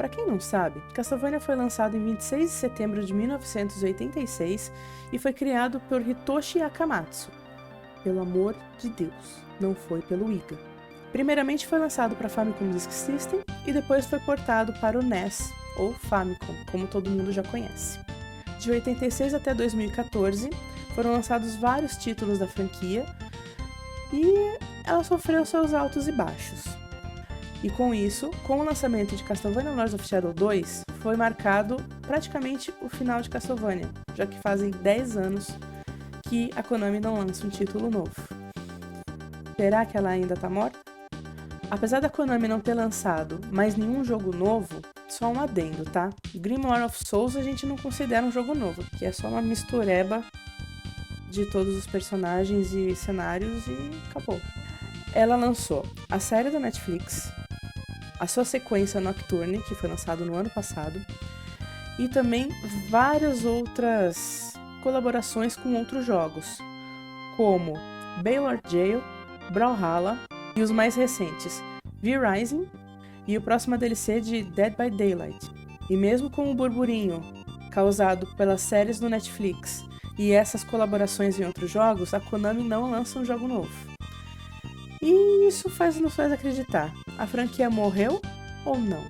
Para quem não sabe, Castlevania foi lançado em 26 de setembro de 1986 e foi criado por Hitoshi Akamatsu. Pelo amor de Deus, não foi pelo Iga. Primeiramente foi lançado para Famicom Disk System e depois foi portado para o NES, ou Famicom, como todo mundo já conhece. De 86 até 2014, foram lançados vários títulos da franquia e ela sofreu seus altos e baixos. E com isso, com o lançamento de Castlevania Lords of Shadow 2, foi marcado praticamente o final de Castlevania, já que fazem 10 anos que a Konami não lança um título novo. Será que ela ainda tá morta? Apesar da Konami não ter lançado mais nenhum jogo novo, só um adendo, tá? Grimoire of Souls a gente não considera um jogo novo, que é só uma mistureba de todos os personagens e cenários e acabou. Ela lançou a série da Netflix, a sua sequência Nocturne, que foi lançado no ano passado, e também várias outras colaborações com outros jogos, como Baylor Jail, Brawlhalla e os mais recentes, V-Rising e o próximo DLC de Dead by Daylight. E mesmo com o burburinho causado pelas séries do Netflix e essas colaborações em outros jogos, a Konami não lança um jogo novo. E isso nos faz acreditar, a franquia morreu ou não?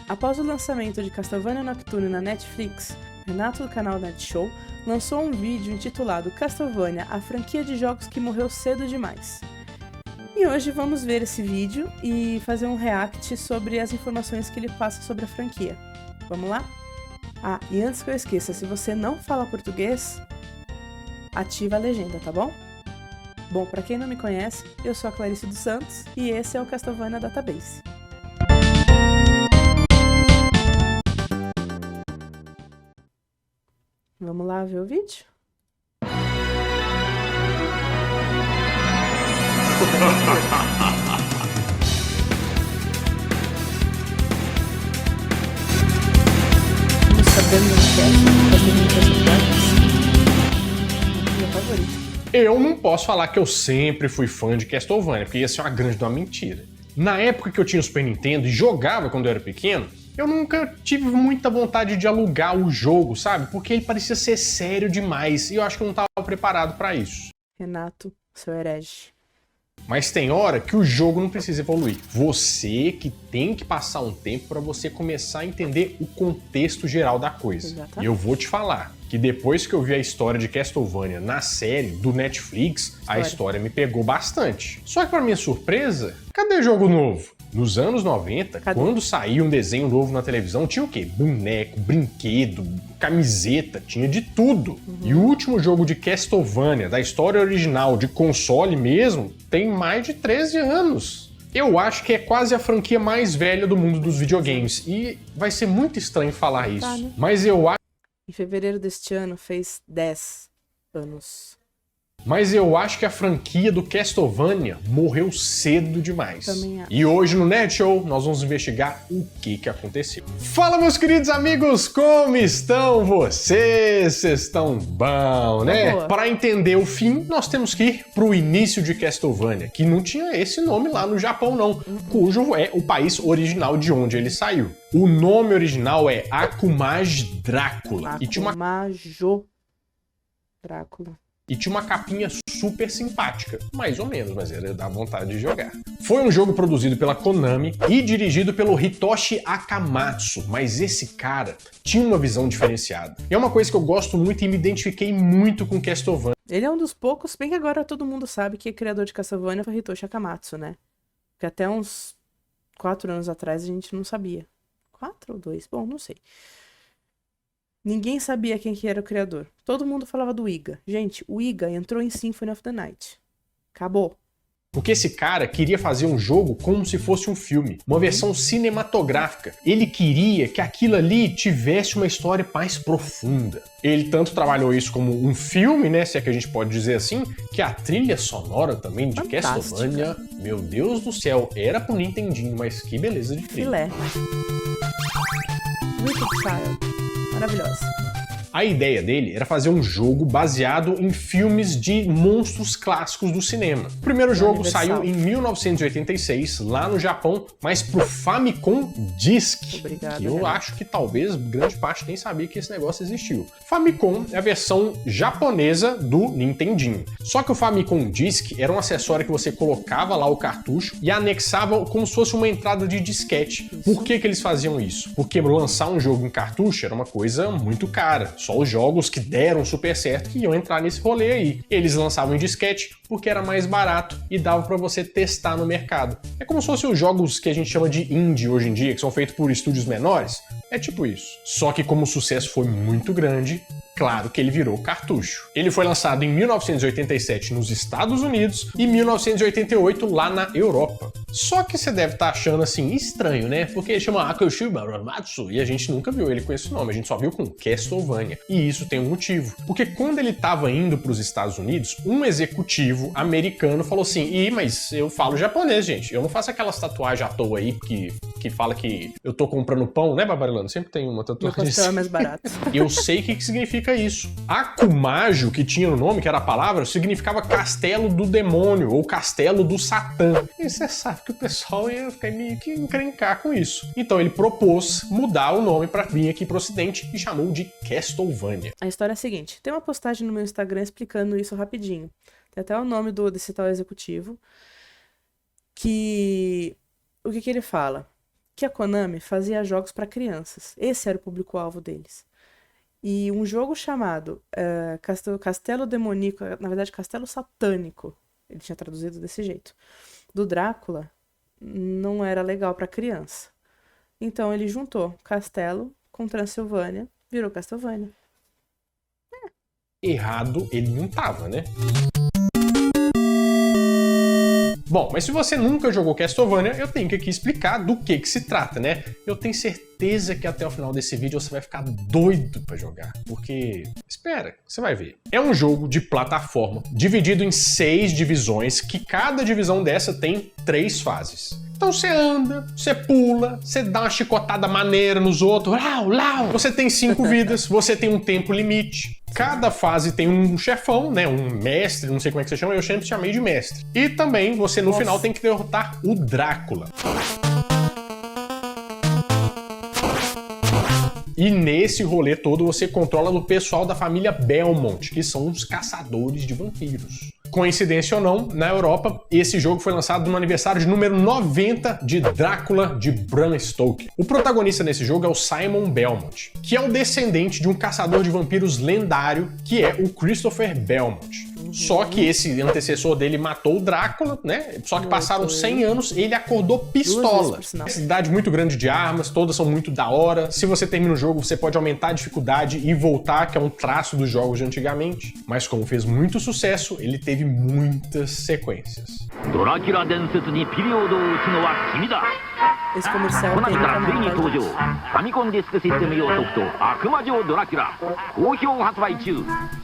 Após o lançamento de Castlevania Nocturne na Netflix, Renato do canal Nerd Show lançou um vídeo intitulado Castlevania, a franquia de jogos que morreu cedo demais. E hoje vamos ver esse vídeo e fazer um react sobre as informações que ele passa sobre a franquia. Vamos lá? Ah, e antes que eu esqueça, se você não fala português, ativa a legenda, tá bom? Bom, pra quem não me conhece, eu sou a Clarice dos Santos e esse é o Castlevania Database. Vamos lá ver o vídeo? Eu não posso falar que eu sempre fui fã de Castlevania, porque ia ser uma grande de uma mentira. Na época que eu tinha o Super Nintendo e jogava quando eu era pequeno, eu nunca tive muita vontade de alugar o jogo, sabe? Porque ele parecia ser sério demais e eu acho que eu não estava preparado para isso. Renato, seu herege. Mas tem hora que o jogo não precisa evoluir. Você que tem que passar um tempo para você começar a entender o contexto geral da coisa. Exatamente. E eu vou te falar que depois que eu vi a história de Castlevania na série do Netflix, a história me pegou bastante. Só que para minha surpresa, cadê jogo novo? Nos anos 90, quando saía um desenho novo na televisão, tinha o quê? Boneco, brinquedo, camiseta, tinha de tudo. E o último jogo de Castlevania, da história original, de console mesmo, tem mais de 13 anos. Eu acho que é quase a franquia mais velha do mundo dos videogames. E vai ser muito estranho falar isso. Né? Mas eu acho... Em fevereiro deste ano fez 10 anos. Mas eu acho que a franquia do Castlevania morreu cedo demais. Também acho. E hoje no Nerd Show nós vamos investigar o que aconteceu. Fala, meus queridos amigos, como estão vocês? Vocês estão bom, né? Boa. Para entender o fim, nós temos que ir pro início de Castlevania, que não tinha esse nome lá no Japão não, cujo é o país original de onde ele saiu. O nome original é Akumaj Drácula. Drácula. E tinha uma capinha super simpática, mais ou menos, mas era da vontade de jogar. Foi um jogo produzido pela Konami e dirigido pelo Hitoshi Akamatsu, mas esse cara tinha uma visão diferenciada. E é uma coisa que eu gosto muito e me identifiquei muito com Castlevania. Ele é um dos poucos, bem que agora todo mundo sabe que o criador de Castlevania foi Hitoshi Akamatsu, né? Porque até uns 4 anos atrás a gente não sabia. 4 ou 2? Bom, não sei. Ninguém sabia quem que era o criador. Todo mundo falava do Iga. Gente, o Iga entrou em Symphony of the Night. Acabou. Porque esse cara queria fazer um jogo como se fosse um filme, uma versão cinematográfica. Ele queria que aquilo ali tivesse uma história mais profunda. Ele tanto trabalhou isso como um filme, né, se é que a gente pode dizer assim, que a trilha sonora também de Castlevania, meu Deus do céu, era pro Nintendinho, mas que beleza de trilha. Filé. Wicked Child. Maravilhosa. A ideia dele era fazer um jogo baseado em filmes de monstros clássicos do cinema. O primeiro jogo saiu em 1986, lá no Japão, mas pro Famicom Disk. Obrigado, que eu acho que talvez grande parte nem sabia que esse negócio existiu. Famicom é a versão japonesa do Nintendinho. Só que o Famicom Disk era um acessório que você colocava lá o cartucho e anexava como se fosse uma entrada de disquete. Por que eles faziam isso? Porque lançar um jogo em cartucho era uma coisa muito cara. Só os jogos que deram super certo que iam entrar nesse rolê aí. Eles lançavam em disquete porque era mais barato e dava para você testar no mercado. É como se fossem os jogos que a gente chama de indie hoje em dia, que são feitos por estúdios menores. É tipo isso. Só que como o sucesso foi muito grande, claro que ele virou cartucho. Ele foi lançado em 1987 nos Estados Unidos e 1988 lá na Europa. Só que você deve estar achando assim estranho, né? Porque ele chama Akoshi Baramatsu e a gente nunca viu ele com esse nome, a gente só viu com Castlevania. E isso tem um motivo. Porque quando ele estava indo para os Estados Unidos, um executivo americano falou assim: mas eu falo japonês, gente. Eu não faço aquelas tatuagens à toa aí que fala que eu tô comprando pão, né, Babarilano? Sempre tem uma tatuagem. Meu pastel é mais barato. Eu sei o que significa isso. Akumajo, que tinha no nome, que era a palavra, significava castelo do demônio ou castelo do Satã. E você sabe que o pessoal ia ficar meio que encrencar com isso. Então ele propôs mudar o nome para vir aqui pro ocidente e chamou de Castlevania. A história é a seguinte: tem uma postagem no meu Instagram explicando isso rapidinho. Tem até o nome desse tal executivo. O que ele fala? Que a Konami fazia jogos para crianças. Esse era o público-alvo deles. E um jogo chamado Castelo Demoníaco, na verdade Castelo Satânico, ele tinha traduzido desse jeito, do Drácula, não era legal para criança. Então ele juntou Castelo com Transilvânia, virou Castlevania. Errado ele não tava, né? Bom, mas se você nunca jogou Castlevania, eu tenho que aqui explicar do que se trata, né? Eu tenho certeza que até o final desse vídeo você vai ficar doido pra jogar, porque... espera, você vai ver. É um jogo de plataforma, dividido em 6 divisões, que cada divisão dessa tem 3 fases. Então você anda, você pula, você dá uma chicotada maneira nos outros, você tem 5 vidas, você tem um tempo limite. Cada fase tem um chefão, né, um mestre, não sei como é que você chama, eu sempre chamei de mestre. E também você no final tem que derrotar o Drácula. E nesse rolê todo você controla o pessoal da família Belmont, que são os caçadores de vampiros. Coincidência ou não, na Europa, esse jogo foi lançado no aniversário de número 90 de Drácula de Bram Stoker. O protagonista nesse jogo é o Simon Belmont, que é o descendente de um caçador de vampiros lendário, que é o Christopher Belmont. Só que esse antecessor dele matou o Drácula, né? Só que passaram 100 anos e ele acordou pistola. Cidade muito grande de armas, todas são muito da hora. Se você termina o jogo, você pode aumentar a dificuldade e voltar, que é um traço dos jogos de antigamente. Mas como fez muito sucesso, ele teve muitas sequências. Esse comercial tem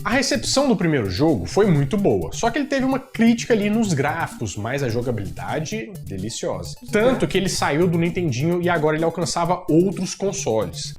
A recepção do primeiro jogo foi muito boa, só que ele teve uma crítica ali nos gráficos, mas a jogabilidade deliciosa. Tanto que ele saiu do Nintendinho e agora ele alcançava outros consoles.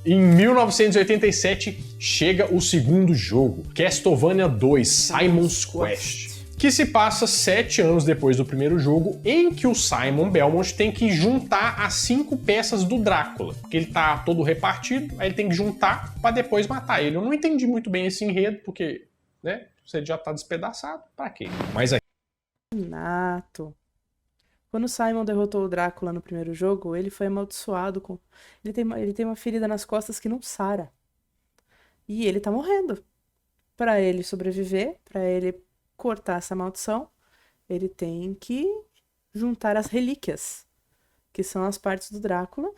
Em 1987 chega o segundo jogo, Castlevania 2 Simon's Quest, que se passa 7 anos depois do primeiro jogo, em que o Simon Belmont tem que juntar as 5 peças do Drácula, porque ele tá todo repartido, aí ele tem que juntar pra depois matar ele. Eu não entendi muito bem esse enredo, porque, né, você já tá despedaçado, pra quê? Mas aí... Nato. Quando o Simon derrotou o Drácula no primeiro jogo, ele foi amaldiçoado com... Ele tem uma ferida nas costas que não sara. E ele tá morrendo. Pra ele sobreviver, pra ele cortar essa maldição, ele tem que juntar as relíquias, que são as partes do Drácula,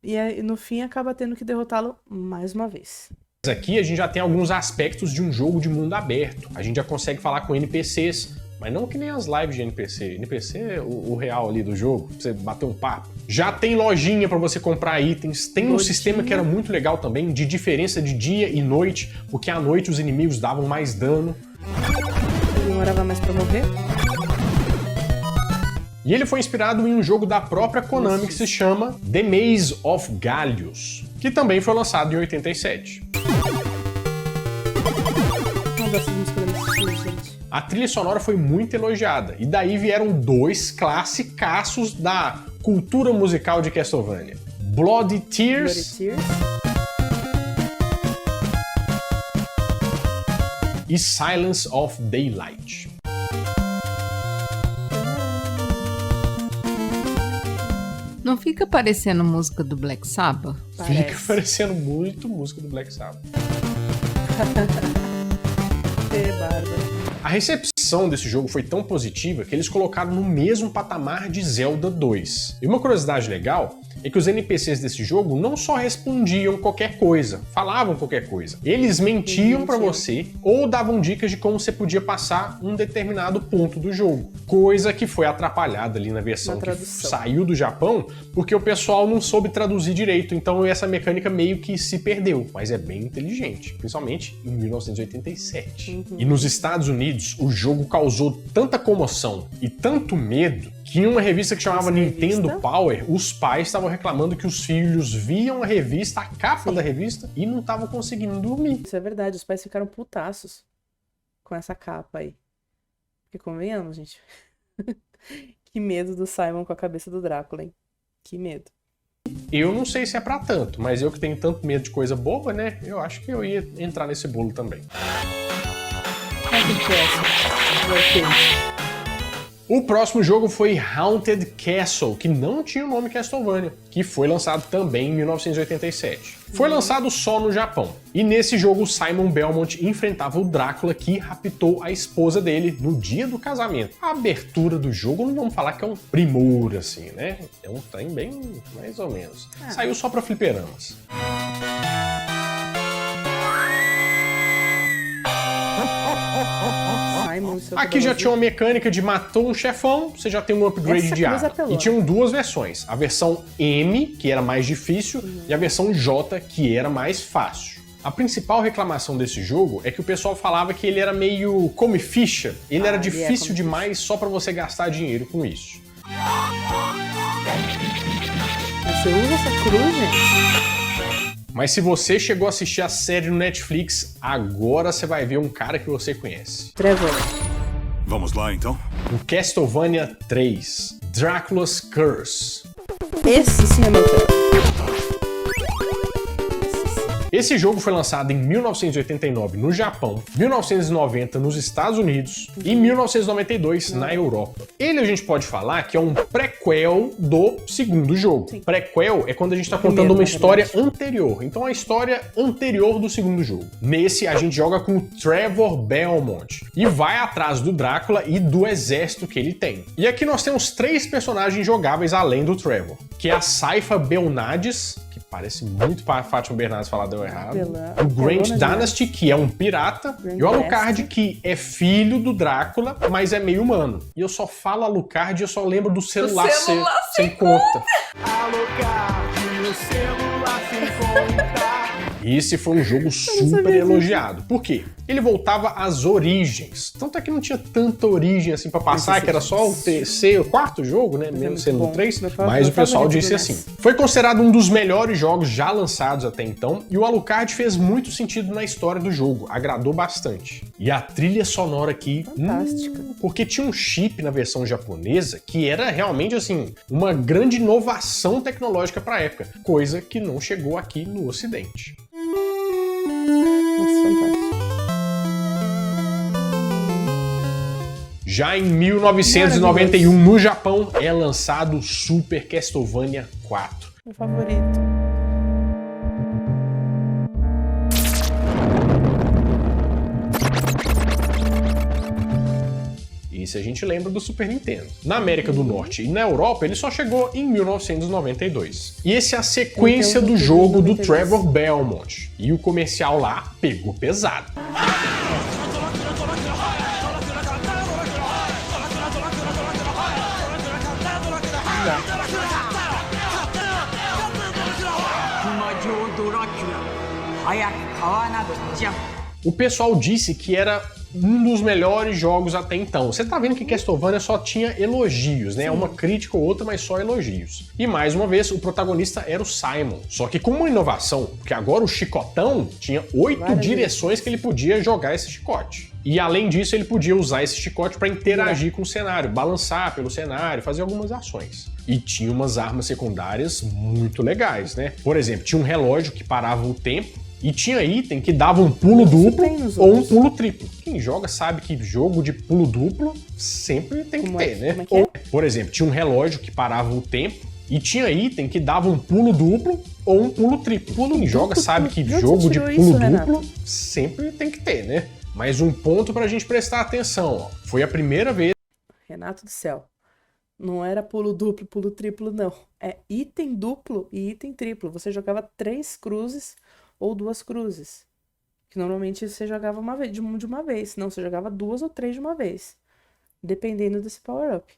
e aí, no fim acaba tendo que derrotá-lo mais uma vez. Aqui a gente já tem alguns aspectos de um jogo de mundo aberto. A gente já consegue falar com NPCs, mas não que nem as lives de NPC. NPC é o real ali do jogo, pra você bater um papo. Já tem lojinha pra você comprar itens, tem um sistema que era muito legal também, de diferença de dia e noite, porque à noite os inimigos davam mais dano. Ele demorava mais pra morrer? E ele foi inspirado em um jogo da própria Konami que se chama The Maze of Gallios, que também foi lançado em 87. A trilha sonora foi muito elogiada, e daí vieram dois classicaços da cultura musical de Castlevania: Bloody Tears e Silence of Daylight. Não fica parecendo música do Black Sabbath? Fica parecendo muito música do Black Sabbath. A recepção desse jogo foi tão positiva que eles colocaram no mesmo patamar de Zelda 2. E uma curiosidade legal é que os NPCs desse jogo não só respondiam qualquer coisa, falavam qualquer coisa. Eles mentiam pra você ou davam dicas de como você podia passar um determinado ponto do jogo. Coisa que foi atrapalhada ali na versão que saiu do Japão, porque o pessoal não soube traduzir direito, então essa mecânica meio que se perdeu. Mas é bem inteligente, principalmente em 1987. E nos Estados Unidos, o jogo causou tanta comoção e tanto medo que em uma revista que chamava Nintendo Power, os pais estavam reclamando que os filhos viam a revista, a capa da revista, e não estavam conseguindo dormir. Isso é verdade, os pais ficaram putaços com essa capa aí. Porque convenhamos, gente. Que medo do Simon com a cabeça do Drácula, hein? Que medo. Eu não sei se é pra tanto, mas eu que tenho tanto medo de coisa boba, né? Eu acho que eu ia entrar nesse bolo também. O próximo jogo foi Haunted Castle, que não tinha o nome Castlevania, que foi lançado também em 1987. Foi lançado só no Japão. E nesse jogo, Simon Belmont enfrentava o Drácula que raptou a esposa dele no dia do casamento. A abertura do jogo, não vamos falar que é um primor, assim, né? É um trem bem mais ou menos. Saiu só pra fliperamas. Aqui já tinha uma mecânica de matou um chefão, você já tem um upgrade de arma. E tinham duas versões, a versão M, que era mais difícil, e a versão J, que era mais fácil. A principal reclamação desse jogo é que o pessoal falava que ele era meio come ficha, ele era difícil demais só pra você gastar dinheiro com isso. Você usa essa cruz, gente? Mas se você chegou a assistir a série no Netflix, agora você vai ver um cara que você conhece. Trevor. Vamos lá, então? O Castlevania 3, Dracula's Curse. Esse sim é meu Trevor. Esse jogo foi lançado em 1989 no Japão, 1990 nos Estados Unidos e 1992 na Europa. Ele a gente pode falar que é um prequel do segundo jogo. Sim. Prequel é quando a gente está contando uma história anterior, então a história anterior do segundo jogo. Nesse a gente joga com o Trevor Belmont e vai atrás do Drácula e do exército que ele tem. E aqui nós temos 3 personagens jogáveis além do Trevor, que é a Saifa Belnades, parece muito para Fátima Bernardes falar deu errado. O Grant Dynasty, que é um pirata. E o Alucard, que é filho do Drácula, mas é meio humano. E eu só falo Alucard e eu só lembro do celular sem conta. Alucard, o celular sem conta. E esse foi um jogo super elogiado. Por quê? Ele voltava às origens. Tanto é que não tinha tanta origem assim pra passar, que era só o terceiro, o quarto jogo, né? Mesmo sendo o 3. Mas o pessoal disse assim. Foi considerado um dos melhores jogos já lançados até então, e o Alucard fez muito sentido na história do jogo. Agradou bastante. E a trilha sonora aqui... fantástica. Porque tinha um chip na versão japonesa que era realmente, assim, uma grande inovação tecnológica pra época. Coisa que não chegou aqui no Ocidente. Nossa, fantástico. Já em 1991, no Japão, é lançado o Super Castlevania 4. Meu favorito. Isso a gente lembra do Super Nintendo. Na América do Norte e na Europa, ele só chegou em 1992. E esse é a sequência do jogo do Trevor Belmont. E o comercial lá pegou pesado. O pessoal disse que era um dos melhores jogos até então. Você tá vendo que Castlevania só tinha elogios, né? Uma crítica ou outra, mas só elogios. E mais uma vez, o protagonista era o Simon. Só que com uma inovação, porque agora o chicotão tinha 8 direções que ele podia jogar esse chicote. E além disso, ele podia usar esse chicote para interagir com o cenário, balançar pelo cenário, fazer algumas ações. E tinha umas armas secundárias muito legais, né? Por exemplo, tinha um relógio que parava o tempo, e tinha item que dava um pulo duplo ou um pulo triplo. Quem joga sabe que jogo de pulo duplo sempre tem que ter, né? Ou, por exemplo, tinha um relógio que parava o tempo e tinha item que dava um pulo duplo ou um pulo triplo. Quem joga sabe que jogo de pulo duplo sempre tem que ter, né? Mas um ponto pra gente prestar atenção, ó. Foi a primeira vez... Renato do céu. Não era pulo duplo, pulo triplo, não. É item duplo e item triplo. Você jogava 3 cruzes ou 2 cruzes. Que normalmente você jogava uma vez, de uma vez. Não, você jogava 2 ou 3 de uma vez. Dependendo desse power-up.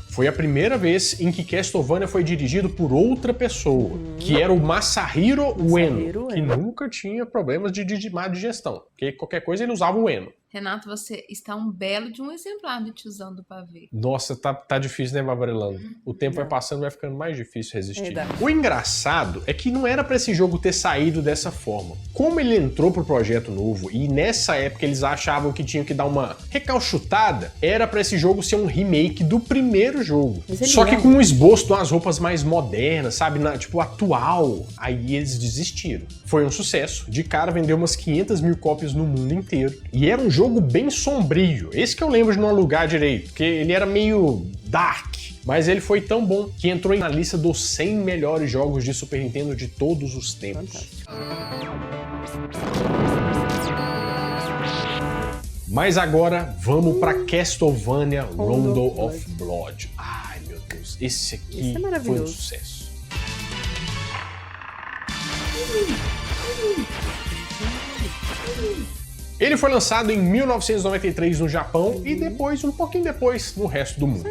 Foi a primeira vez em que Castlevania foi dirigido por outra pessoa, que era o Masahiro Ueno, que nunca tinha problemas de má digestão, porque qualquer coisa ele usava o Ueno. Renato, você está um belo de um exemplar do tiozão do pavê. Nossa, tá difícil, né, Vavarelando? O tempo vai passando, vai ficando mais difícil resistir. Verdade. O engraçado é que não era pra esse jogo ter saído dessa forma. Como ele entrou pro projeto novo e nessa época eles achavam que tinham que dar uma recalchutada, era pra esse jogo ser um remake do primeiro jogo. Só que com um esboço de umas roupas mais modernas, sabe? Tipo, atual. Aí eles desistiram. Foi um sucesso. De cara vendeu umas 500 mil cópias no mundo inteiro. E era um jogo bem sombrio. Esse que eu lembro de não alugar direito, porque ele era meio dark. Mas ele foi tão bom que entrou na lista dos 100 melhores jogos de Super Nintendo de todos os tempos. Mas agora vamos pra Castlevania Rondo of Blood. Ai, meu Deus, esse aqui foi um sucesso. Ele foi lançado em 1993 no Japão e depois, um pouquinho depois, no resto do mundo.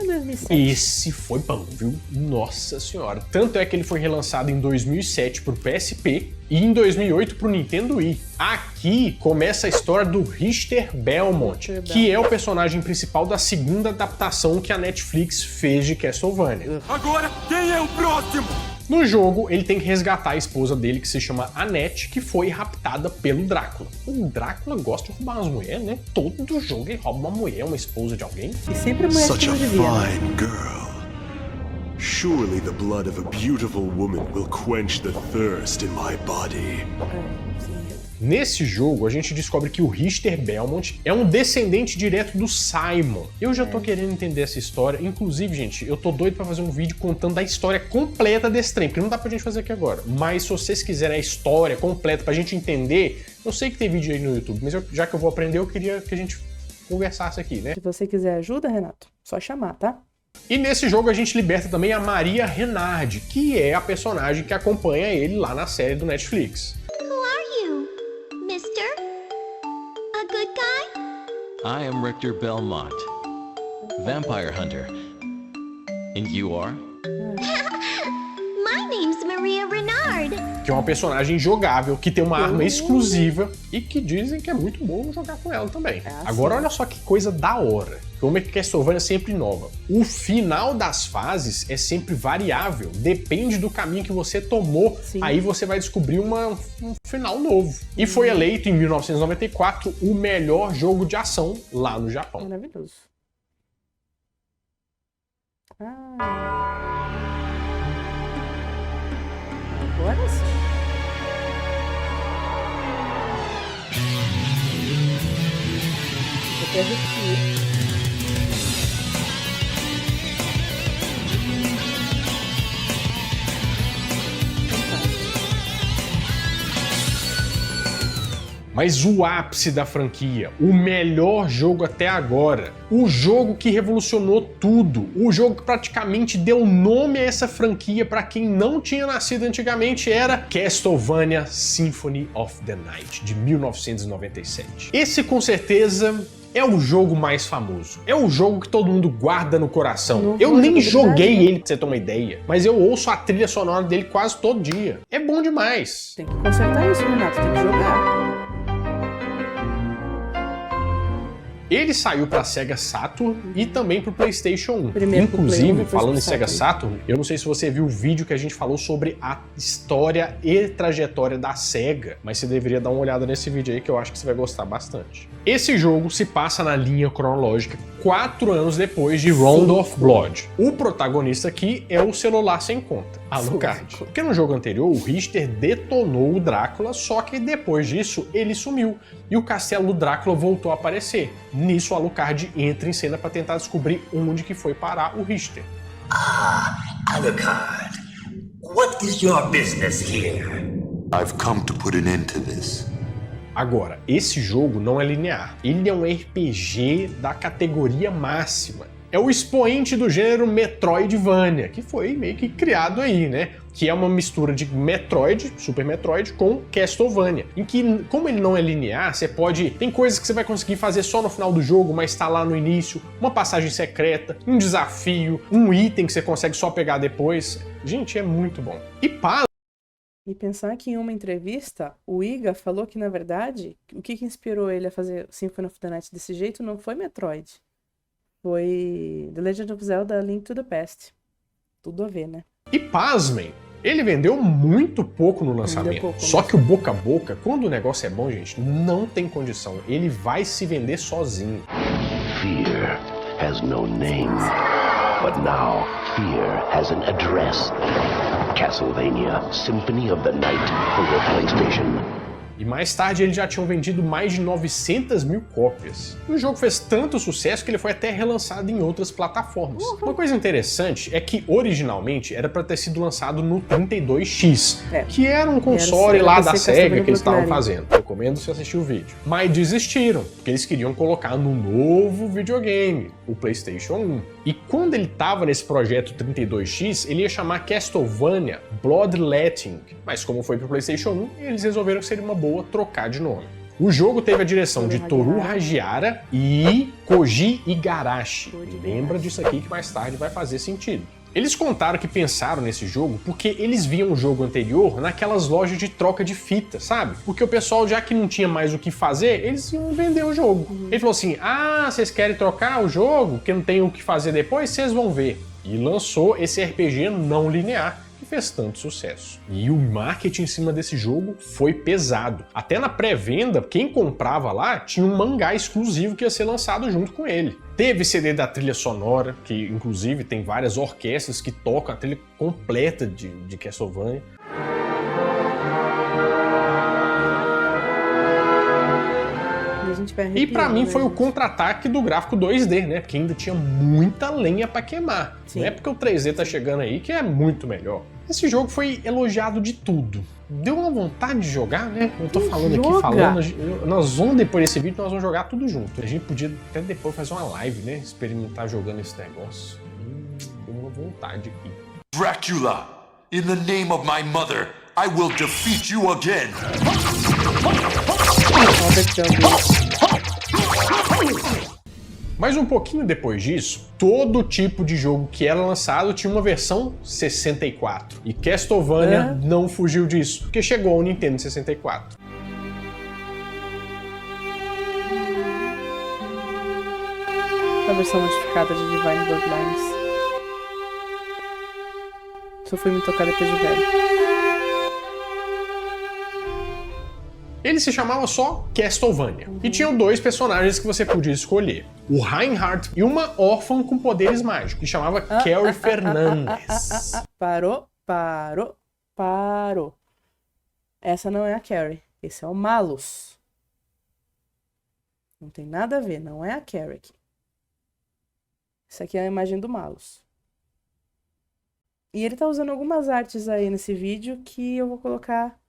Esse foi bom, viu? Nossa senhora. Tanto é que ele foi relançado em 2007 pro PSP e em 2008 pro Nintendo Wii. Aqui começa a história do Richter Belmont, que é o personagem principal da segunda adaptação que a Netflix fez de Castlevania. Agora, quem é o próximo? No jogo, ele tem que resgatar a esposa dele, que se chama Annette, que foi raptada pelo Drácula. O Drácula gosta de roubar umas mulheres, né? Todo jogo ele rouba uma mulher, uma esposa de alguém. E sempre a mulher que não devia. Fine girl. Surely the blood of a beautiful woman will quench the thirst in my body. Nesse jogo, a gente descobre que o Richter Belmont é um descendente direto do Simon. Eu já tô querendo entender essa história. Inclusive, gente, eu tô doido pra fazer um vídeo contando a história completa desse trem, porque não dá pra gente fazer aqui agora. Mas se vocês quiserem a história completa pra gente entender, eu sei que tem vídeo aí no YouTube, mas já que eu vou aprender, eu queria que a gente conversasse aqui, né? Se você quiser ajuda, Renato, só chamar, tá? E nesse jogo a gente liberta também a Maria Renard, que é a personagem que acompanha ele lá na série do Netflix. I am Richter Belmont, vampire hunter. And you are? My name's Maria Renard. Que é uma personagem jogável, que tem uma arma exclusiva e que dizem que é muito bom jogar com ela também. Agora olha só que coisa da hora. Como é que Castlevania sempre inova. O final das fases é sempre variável, depende do caminho que você tomou. Aí você vai descobrir um final novo. E foi eleito em 1994 o melhor jogo de ação lá no Japão. Maravilhoso. Agora sim. Eu quero repetir. Mas o ápice da franquia, o melhor jogo até agora, o jogo que revolucionou tudo, o jogo que praticamente deu nome a essa franquia para quem não tinha nascido antigamente, era Castlevania Symphony of the Night, de 1997. Esse, com certeza, é o jogo mais famoso. É o jogo que todo mundo guarda no coração. Eu nem joguei ele, pra você ter uma ideia, mas eu ouço a trilha sonora dele quase todo dia. É bom demais. Tem que consertar isso, Renato, tem que jogar. Ele saiu pra Sega Saturn e também pro PlayStation 1. Primeiro pro Play 1, Inclusive, depois falando pro em Sega Saturn, eu não sei se você viu o vídeo que a gente falou sobre a história e trajetória da Sega, mas você deveria dar uma olhada nesse vídeo aí que eu acho que você vai gostar bastante. Esse jogo se passa na linha cronológica 4 anos depois de Round of Blood. O protagonista aqui é o celular sem conta, Alucard. Porque no jogo anterior, o Richter detonou o Drácula, só que depois disso ele sumiu e o castelo do Drácula voltou a aparecer. Nisso, o Alucard entra em cena para tentar descobrir onde que foi parar o Richter. Alucard, what is your business here? I've come to put an end to this. Agora, esse jogo não é linear. Ele é um RPG da categoria máxima. É o expoente do gênero Metroidvania, que foi meio que criado aí, né? Que é uma mistura de Metroid, Super Metroid, com Castlevania. Em que, como ele não é linear, você pode... Tem coisas que você vai conseguir fazer só no final do jogo, mas tá lá no início. Uma passagem secreta, um desafio, um item que você consegue só pegar depois. Gente, é muito bom. E pensar que em uma entrevista, o Iga falou que, na verdade, o que inspirou ele a fazer Symphony of the Night desse jeito não foi Metroid. Foi The Legend of Zelda: A Link to the Past. Tudo a ver, né? E pasmem, ele vendeu muito pouco no lançamento. Só que o boca a boca, quando o negócio é bom, gente, não tem condição. Ele vai se vender sozinho. Fear has no name, but now fear has an address. Castlevania Symphony of the Night for your PlayStation. E mais tarde eles já tinham vendido mais de 900 mil cópias. O jogo fez tanto sucesso que ele foi até relançado em outras plataformas. Uma coisa interessante é que originalmente era para ter sido lançado no 32X, que era um console lá da Sega que eles estavam fazendo. Recomendo você assistir o vídeo. Mas desistiram, porque eles queriam colocar no novo videogame, o PlayStation 1. E quando ele estava nesse projeto 32X, ele ia chamar Castlevania Bloodletting. Mas como foi pro PlayStation 1, eles resolveram que seria uma boa trocar de nome. O jogo teve a direção de Toru Hajihara e Koji Igarashi. Lembra disso aqui que mais tarde vai fazer sentido. Eles contaram que pensaram nesse jogo porque eles viam o jogo anterior naquelas lojas de troca de fita, sabe? Porque o pessoal, já que não tinha mais o que fazer, eles iam vender o jogo. Ele falou assim, vocês querem trocar o jogo, que não tem o que fazer depois? Vocês vão ver. E lançou esse RPG não linear, que fez tanto sucesso. E o marketing em cima desse jogo foi pesado. Até na pré-venda, quem comprava lá tinha um mangá exclusivo que ia ser lançado junto com ele. Teve CD da trilha sonora, que inclusive tem várias orquestras que tocam a trilha completa de Castlevania. E pra mim foi o contra-ataque do gráfico 2D, né? Porque ainda tinha muita lenha pra queimar. Sim. Não é porque o 3D tá chegando aí que é muito melhor. Esse jogo foi elogiado de tudo. Deu uma vontade de jogar, né? Eu tô falando aqui, nós vamos, depois desse vídeo, nós vamos jogar tudo junto. A gente podia até depois fazer uma live, né? Experimentar jogando esse negócio. Deu uma vontade aqui. Dracula, in the name of my mother, I will defeat you again. Mas um pouquinho depois disso, todo tipo de jogo que era lançado tinha uma versão 64. E Castlevania não fugiu disso, porque chegou ao Nintendo 64. A versão modificada de Divine Bloodlines. Só fui me tocar depois de velho. Ele se chamava só Castlevania. E tinham 2 personagens que você podia escolher. O Reinhardt e uma órfã com poderes mágicos, que chamava Carrie Fernandes. Parou. Essa não é a Carrie. Esse é o Malus. Não tem nada a ver, não é a Carrie aqui. Essa aqui é a imagem do Malus. E ele tá usando algumas artes aí nesse vídeo que eu vou colocar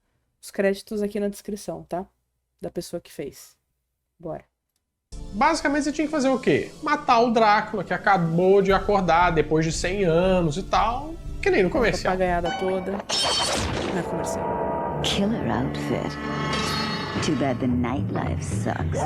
os créditos aqui na descrição, tá? Da pessoa que fez. Bora. Basicamente você tinha que fazer o quê? Matar o Drácula, que acabou de acordar depois de 100 anos e tal. Que nem no comercial. A papagaiada toda. Na comercial. Killer outfit. Too bad the nightlife sucks.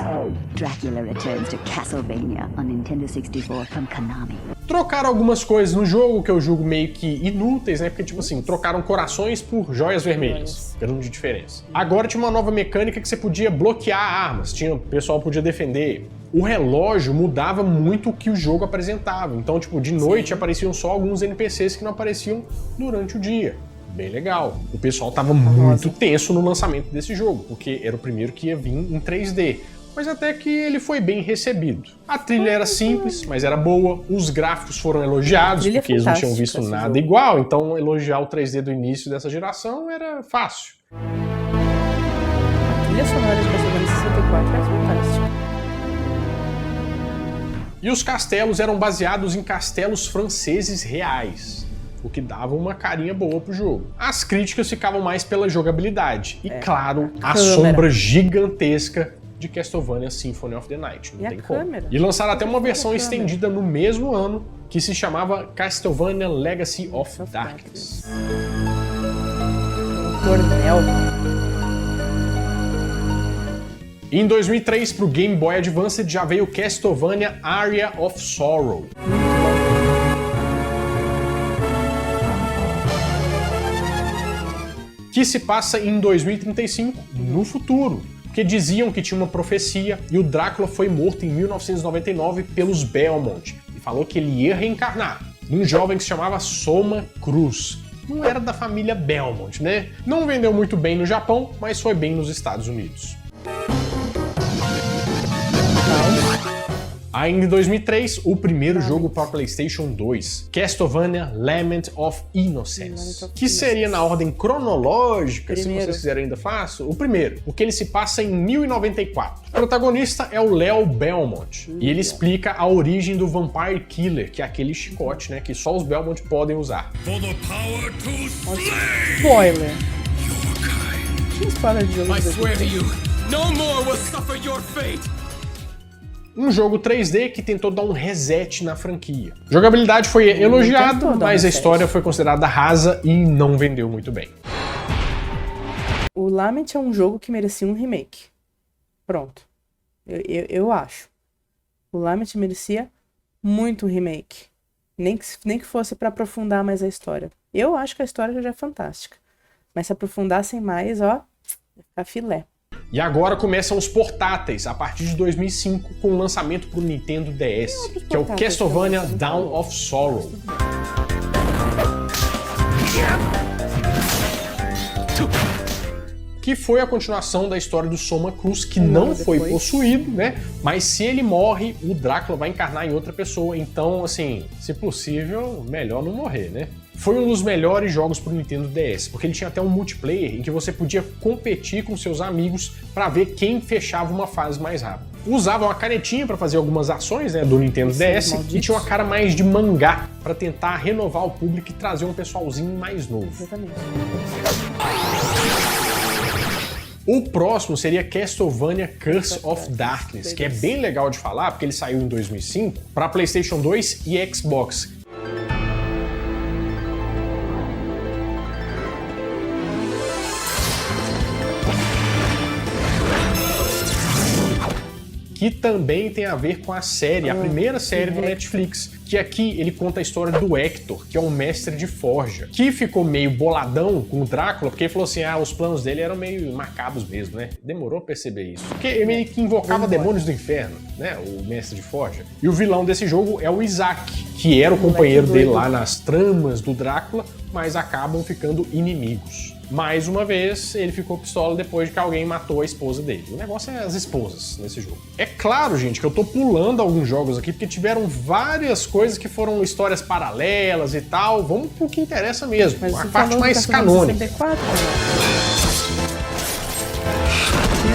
Dracula returns to Castlevania on Nintendo 64 from Konami. Trocaram algumas coisas no jogo que eu julgo meio que inúteis, né? Porque, tipo assim, trocaram corações por joias vermelhas. Grande diferença. Agora tinha uma nova mecânica que você podia bloquear armas. O pessoal podia defender. o relógio mudava muito o que o jogo apresentava. Então, tipo, de noite apareciam só alguns NPCs que não apareciam durante o dia. Bem legal. O pessoal tava muito tenso no lançamento desse jogo, porque era o primeiro que ia vir em 3D. Mas até que ele foi bem recebido. A trilha era simples, mas era boa. Os gráficos foram elogiados, porque eles não tinham visto nada igual. Então, elogiar o 3D do início dessa geração era fácil. A trilha sonora de Castlevania 64 é fantástica. E os castelos eram baseados em castelos franceses reais, o que dava uma carinha boa pro jogo. As críticas ficavam mais pela jogabilidade. E claro, a sombra gigantesca de Castlevania Symphony of the Night. Não tem como. E lançaram até uma versão estendida no mesmo ano, que se chamava Castlevania Legacy of Darkness. Tornel. Em 2003, pro Game Boy Advance já veio Castlevania Aria of Sorrow. Que se passa em 2035, no futuro. Porque diziam que tinha uma profecia e o Drácula foi morto em 1999 pelos Belmont. E falou que ele ia reencarnar num jovem que se chamava Soma Cruz. Não era da família Belmont, né? Não vendeu muito bem no Japão, mas foi bem nos Estados Unidos. Ainda em 2003, o primeiro jogo para PlayStation 2, Castlevania Lament of Innocence, que seria na ordem cronológica, se vocês quiserem ainda faço, o primeiro, porque ele se passa em 1094. O protagonista é o Leo Belmont, e ele explica a origem do Vampire Killer, que é aquele chicote, né, que só os Belmont podem usar. Spoiler! Que spoiler de jogo? Um jogo 3D que tentou dar um reset na franquia. A jogabilidade foi elogiada, mas a história foi considerada rasa e não vendeu muito bem. O Lament é um jogo que merecia um remake. Pronto. Eu acho. O Lament merecia muito um remake. Nem que fosse para aprofundar mais a história. Eu acho que a história já é fantástica. Mas se aprofundassem mais, ó, ia ficar filé. E agora começam os portáteis, a partir de 2005, com o lançamento para o Nintendo DS, que é o Castlevania Dawn of Sorrow. Que foi a continuação da história do Soma Cruz, que não foi possuído, né? Mas se ele morre, o Drácula vai encarnar em outra pessoa. Então, assim, se possível, melhor não morrer, né? Foi um dos melhores jogos pro Nintendo DS, porque ele tinha até um multiplayer em que você podia competir com seus amigos para ver quem fechava uma fase mais rápido. Usava uma canetinha para fazer algumas ações, né, do Nintendo DS e tinha uma cara mais de mangá para tentar renovar o público e trazer um pessoalzinho mais novo. Exatamente. O próximo seria Castlevania Curse of Darkness, que é bem legal de falar, porque ele saiu em 2005 para PlayStation 2 e Xbox. Que também tem a ver com a série, a primeira série do Netflix, que aqui ele conta a história do Hector, que é um mestre de forja, que ficou meio boladão com o Drácula, porque ele falou assim, os planos dele eram meio macabros mesmo, né? Demorou a perceber isso. Porque ele meio que invocava demônios do inferno, né? O mestre de forja. E o vilão desse jogo é o Isaac, que era o companheiro dele lá nas tramas do Drácula, mas acabam ficando inimigos. Mais uma vez, ele ficou pistola depois de que alguém matou a esposa dele. O negócio é as esposas nesse jogo. É claro, gente, que eu tô pulando alguns jogos aqui, porque tiveram várias coisas que foram histórias paralelas e tal. Vamos pro que interessa mesmo, mas a parte mais canônica. 64, né?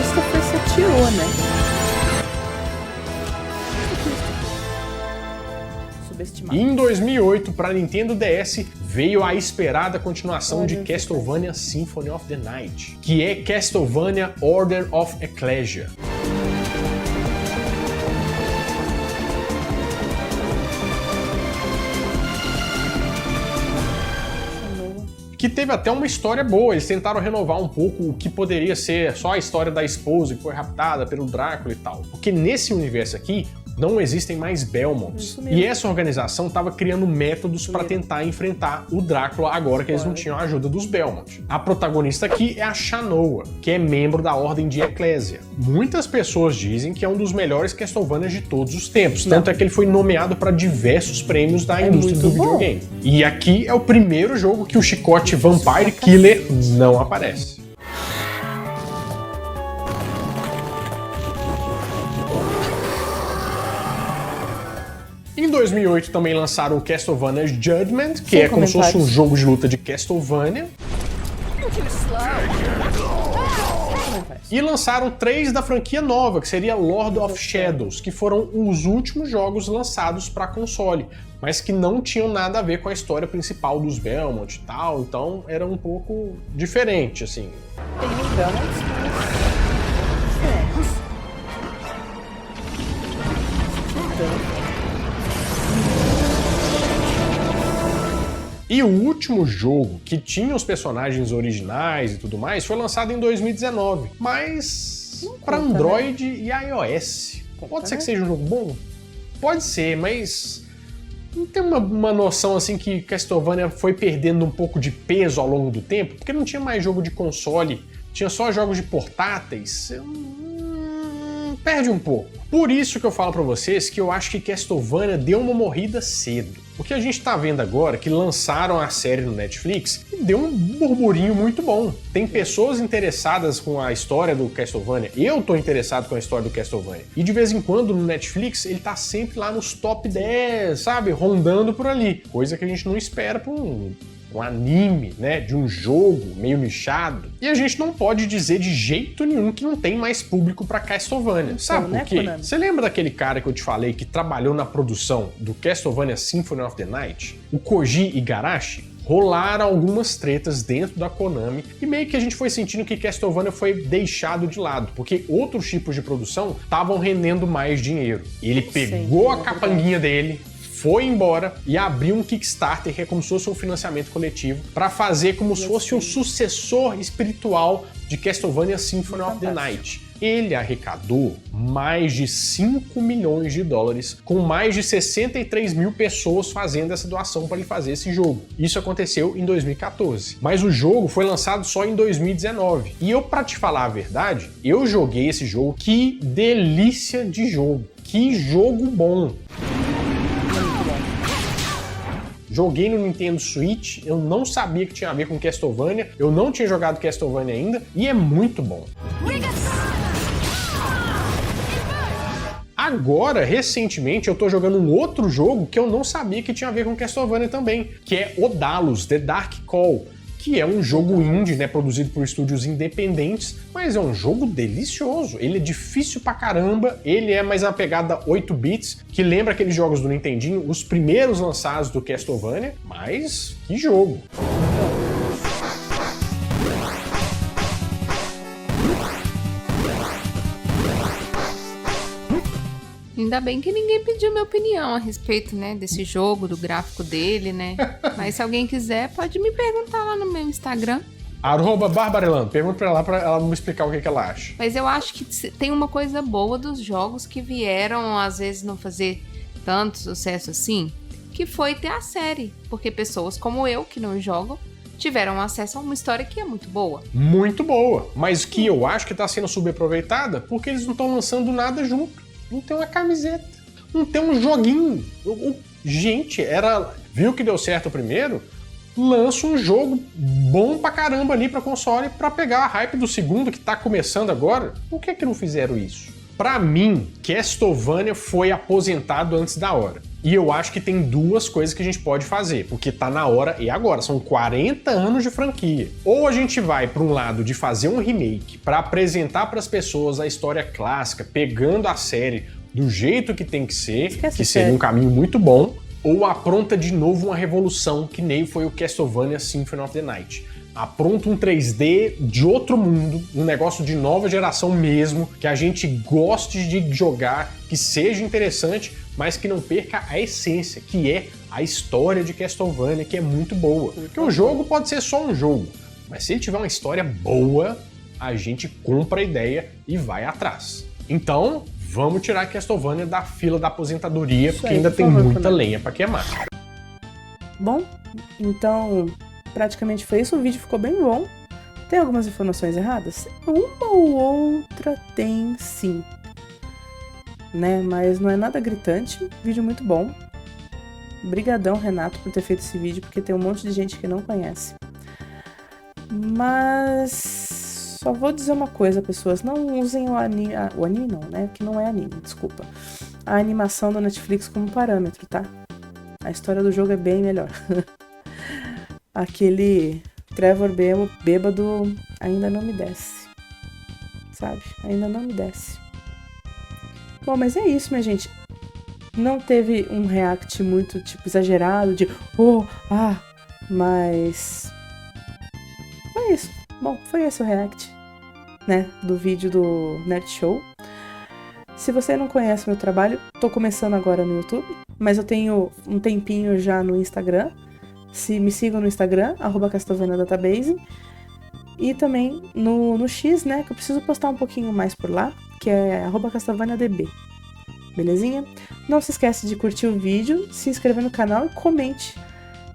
Essa foi você tirou, né? E em 2008, para Nintendo DS, veio a esperada continuação de Castlevania Symphony of the Night, que é Castlevania Order of Ecclesia. Que teve até uma história boa, eles tentaram renovar um pouco o que poderia ser só a história da esposa que foi raptada pelo Drácula e tal. Porque nesse universo aqui, não existem mais Belmonts. E essa organização estava criando métodos para tentar enfrentar o Drácula agora que eles não tinham a ajuda dos Belmont. A protagonista aqui é a Shanoa, que é membro da Ordem de Eclésia. Muitas pessoas dizem que é um dos melhores Castlevanias de todos os tempos, tanto é que ele foi nomeado para diversos prêmios da indústria do videogame. E aqui é o primeiro jogo que o chicote Vampire Killer não aparece. Em 2008 também lançaram o Castlevania Judgment, que é como se fosse um jogo de luta de Castlevania. E lançaram 3 da franquia nova, que seria Lord of Shadows, que foram os últimos jogos lançados para console, mas que não tinham nada a ver com a história principal dos Belmont e tal, então era um pouco diferente, assim. Tem os Belmonts diferentes. E o último jogo que tinha os personagens originais e tudo mais foi lançado em 2019, mas para Android e iOS. Pode ser que seja um jogo bom? Pode ser, mas não tem uma noção assim que Castlevania foi perdendo um pouco de peso ao longo do tempo, porque não tinha mais jogo de console, tinha só jogos de portáteis. Perde um pouco. Por isso que eu falo pra vocês que eu acho que Castlevania deu uma morrida cedo. O que a gente tá vendo agora, que lançaram a série no Netflix, deu um burburinho muito bom. Tem pessoas interessadas com a história do Castlevania. Eu tô interessado com a história do Castlevania. E de vez em quando no Netflix ele tá sempre lá nos top 10, sabe? Rondando por ali. Coisa que a gente não espera pra um anime, né, de um jogo meio nichado. E a gente não pode dizer de jeito nenhum que não tem mais público pra Castlevania. Sabe por quê? Você lembra daquele cara que eu te falei que trabalhou na produção do Castlevania Symphony of the Night? O Koji Igarashi? Rolaram algumas tretas dentro da Konami e meio que a gente foi sentindo que Castlevania foi deixado de lado, porque outros tipos de produção estavam rendendo mais dinheiro. Ele pegou a capanguinha dele, foi embora e abriu um Kickstarter, que é como se fosse um financiamento coletivo, para fazer como se fosse um sucessor espiritual de Castlevania Symphony of the Night. Ele arrecadou mais de 5 milhões de dólares, com mais de 63 mil pessoas fazendo essa doação para ele fazer esse jogo. Isso aconteceu em 2014. Mas o jogo foi lançado só em 2019. E eu, para te falar a verdade, eu joguei esse jogo. Que delícia de jogo! Que jogo bom! Joguei no Nintendo Switch, eu não sabia que tinha a ver com Castlevania, eu não tinha jogado Castlevania ainda, e é muito bom. Agora, recentemente, eu tô jogando um outro jogo que eu não sabia que tinha a ver com Castlevania também, que é Odalus, The Dark Call, que é um jogo indie, né, produzido por estúdios independentes, mas é um jogo delicioso. Ele é difícil pra caramba, ele é mais uma pegada 8 bits, que lembra aqueles jogos do Nintendinho, os primeiros lançados do Castlevania, mas que jogo! Ainda bem que ninguém pediu minha opinião a respeito, né, desse jogo, do gráfico dele, né? Mas se alguém quiser, pode me perguntar lá no meu Instagram. @Barbarelando, pergunta pra ela me explicar o que ela acha. Mas eu acho que tem uma coisa boa dos jogos que vieram, às vezes, não fazer tanto sucesso assim, que foi ter a série. Porque pessoas como eu, que não jogam, tiveram acesso a uma história que é muito boa. Muito boa, mas que eu acho que tá sendo subaproveitada porque eles não estão lançando nada junto. Não tem uma camiseta, não tem um joguinho. Gente, viu que deu certo o primeiro? Lança um jogo bom pra caramba ali pra console pra pegar a hype do segundo que tá começando agora. Por que não fizeram isso? Pra mim, Castlevania foi aposentado antes da hora. E eu acho que tem duas coisas que a gente pode fazer, porque tá na hora e agora. São 40 anos de franquia. Ou a gente vai para um lado de fazer um remake para apresentar para as pessoas a história clássica, pegando a série do jeito que tem que ser, que seria um caminho muito bom, ou apronta de novo uma revolução, que nem foi o Castlevania Symphony of the Night. Apronta um 3D de outro mundo, um negócio de nova geração mesmo, que a gente goste de jogar, que seja interessante, mas que não perca a essência, que é a história de Castlevania, que é muito boa. Porque o jogo pode ser só um jogo, mas se ele tiver uma história boa, a gente compra a ideia e vai atrás. Então, vamos tirar Castlevania da fila da aposentadoria, porque aí, ainda por tem favor, muita Konami. lenha pra queimar. Bom, então praticamente foi isso. O vídeo ficou bem bom. Tem algumas informações erradas? Uma ou outra tem sim, né? Mas não é nada gritante. Vídeo muito bom. Brigadão, Renato, por ter feito esse vídeo, porque tem um monte de gente que não conhece. Mas só vou dizer uma coisa, pessoas, não usem o anime não, né? Que não é anime, desculpa. A animação da Netflix como parâmetro, tá? A história do jogo é bem melhor. Aquele Trevor bêbado ainda não me desce, sabe? Ainda não me desce. Bom, mas é isso, minha gente. Não teve um react muito, tipo, exagerado de mas foi isso. Bom, foi esse o react, né, do vídeo do Nerd Show. Se você não conhece meu trabalho, tô começando agora no YouTube, mas eu tenho um tempinho já no Instagram. Me sigam no Instagram, @CastlevaniaDatabase, e também no X, né, que eu preciso postar um pouquinho mais por lá, que é @CastlevaniaDB. Belezinha? Não se esquece de curtir o vídeo, se inscrever no canal e comente,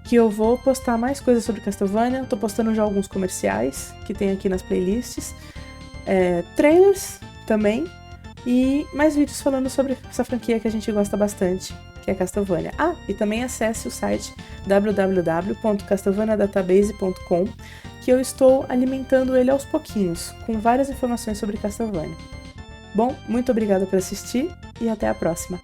que eu vou postar mais coisas sobre Castlevania. Tô postando já alguns comerciais que tem aqui nas playlists, trailers também, e mais vídeos falando sobre essa franquia que a gente gosta bastante, que é Castlevania. E também acesse o site www.castlevaniadatabase.com, que eu estou alimentando ele aos pouquinhos, com várias informações sobre Castlevania. Bom, muito obrigada por assistir e até a próxima.